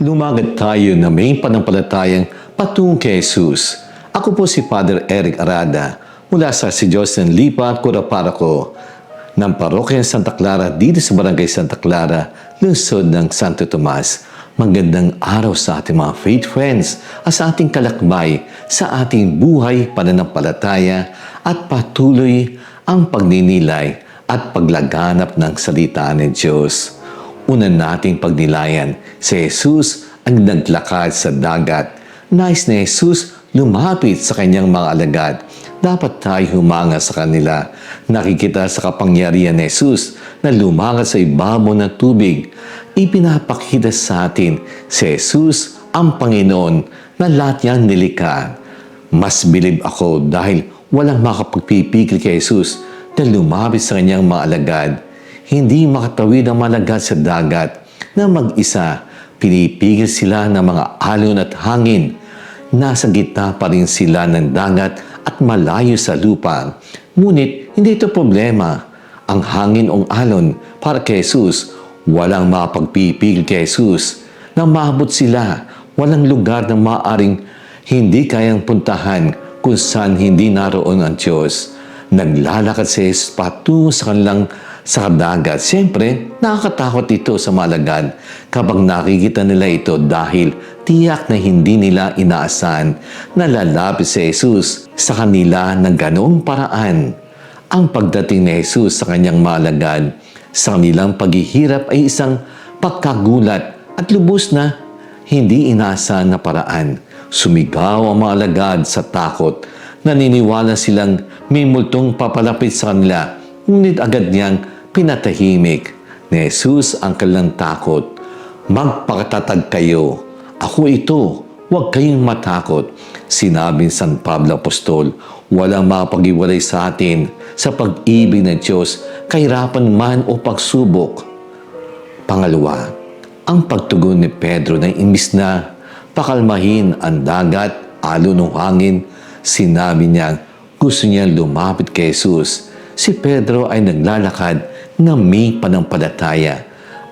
Lumagad tayo na may panampalatayang patungo kay Jesus. Ako po si Father Eric Arada mula sa Si Jocelyn Lipa, Curaparaco ng Parokya Santa Clara dito sa Barangay Santa Clara, lungsod ng Santo Tomas. Magandang araw sa ating mga faith friends at sa ating kalakbay sa ating buhay pananampalataya at patuloy ang pagninilay at paglaganap ng salita ng Diyos. Una nating pagnilayan, si Jesus ang naglakad sa dagat. Nais ni Jesus lumapit sa kanyang mga alagad. Dapat tayo humanga sa kanila. Nakikita sa kapangyarihan ni Jesus na lumangat sa ibabaw ng tubig. Ipinapakita sa atin si Jesus ang Panginoon na lahat niyang nilikha. Mas bilib ako dahil walang makapagpipigil kay Jesus na lumapit sa kanyang mga alagad. Hindi makatawid ang malagad sa dagat na mag-isa. Pinipigil sila ng mga alon at hangin. Nasa gitna pa rin sila ng dagat at malayo sa lupa. Ngunit hindi ito problema. Ang hangin o alon para kay Jesus, walang makapagpipigil kay Jesus. Nang maabot sila, walang lugar na maaring hindi kayang puntahan kung saan hindi naroon ang Diyos. Naglalakad si Jesus patungo sa kanilang sa dagat. Siyempre, nakakatakot ito sa malagad kapag nakikita nila ito dahil tiyak na hindi nila inaasahan na lalapit si Jesus sa kanila ng ganoong paraan. Ang pagdating ni Jesus sa kanyang malagad sa kanilang paghihirap ay isang pagkagulat at lubos na hindi inaasahan na paraan. Sumigaw ang mga alagad sa takot. Naniniwala silang may multong papalapit sa kanila. Ngunit agad niyang pinatahimik ni Jesus ang kanilang takot. Magpakatatag kayo. Ako ito. Huwag kayong matakot. Sinabi ni San Pablo Apostol, walang makapag-iwalay sa atin sa pag-ibig ng Diyos, kahirapan man o pagsubok. Pangalawa, ang pagtugon ni Pedro na imbis na pakalmahin ang dagat, alon o hangin, sinabi niya gusto niya lumapit kay Jesus. Si Pedro ay naglalakad na may panampalataya.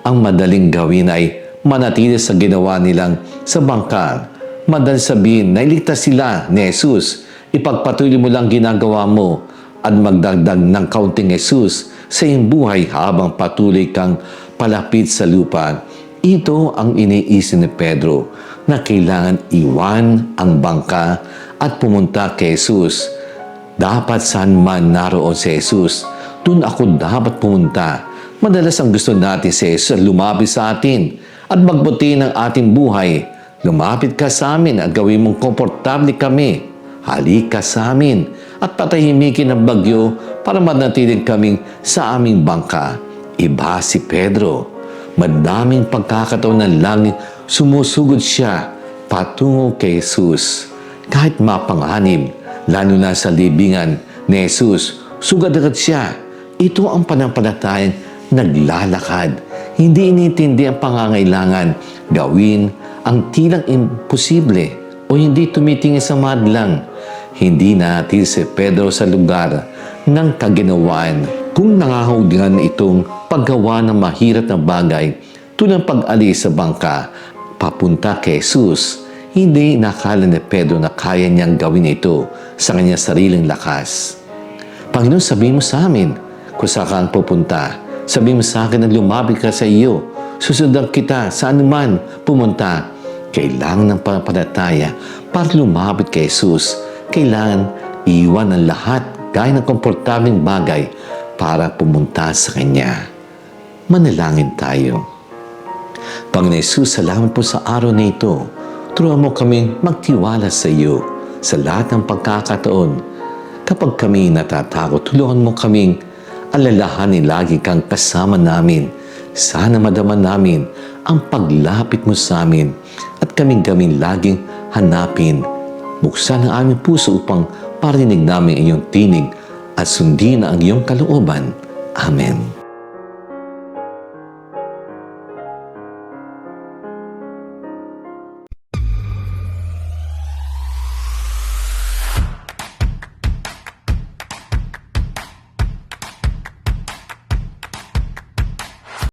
Ang madaling gawin ay manatili sa ginawa nilang sa bangka. Madaling sabihin na iligtas sila ni Jesus. Ipagpatuloy mo lang ginagawa mo at magdagdag ng kaunting Jesus sa iyong buhay habang patuloy kang palapit sa lupa. Ito ang iniisip ni Pedro na kailangan iwan ang bangka at pumunta kay Jesus. Dapat saan man naroon si Jesus, doon ako dapat pumunta. Madalas ang gusto natin si Jesus lumapit sa atin at magbuti ng ating buhay. Lumapit ka sa amin at gawin mong komportable kami. Halika sa amin at patahimikin ang bagyo para manatiling kaming sa aming bangka. Iba si Pedro. Madaming pagkakataon ng langit, sumusugod siya patungo kay Jesus. Kahit mapanganib, lalo na sa libingan ni Jesus, sugad agad siya. Ito ang panampalatayang naglalakad. Hindi inintindi ang pangangailangan. Gawin ang tilang imposible o hindi tumitingin sa madlang. Hindi natin si Pedro sa lugar ng kaginawaan. Kung nangangahulugan itong paggawa ng mahirap na bagay, tulad ng pag-alis sa bangka, papunta kay Jesus, hindi nakala ni Pedro na kaya niyang gawin ito sa kanyang sariling lakas. Panginoon, sabihin mo sa amin kung saan kang pupunta. Sabihin mo sa akin na lumapit ka sa iyo. Susundan kita saan man pumunta. Kailangan ng panampalataya para lumapit kay Jesus. Kailangan iwan ang lahat gaya ng komportabling bagay para pumunta sa Kanya. Manalangin tayo. Panginoon Jesus, salamat po sa araw na ito. Turuan mo kaming magtiwala sa iyo sa lahat ng pagkakataon. Kapag kami natatakot, tulungan mo kaming alalahanin lagi kang kasama namin. Sana madaman namin ang paglapit mo sa amin at kaming laging hanapin. Buksan ang aming puso upang parinig namin iyong tinig at sundin ang iyong kalooban. Amen.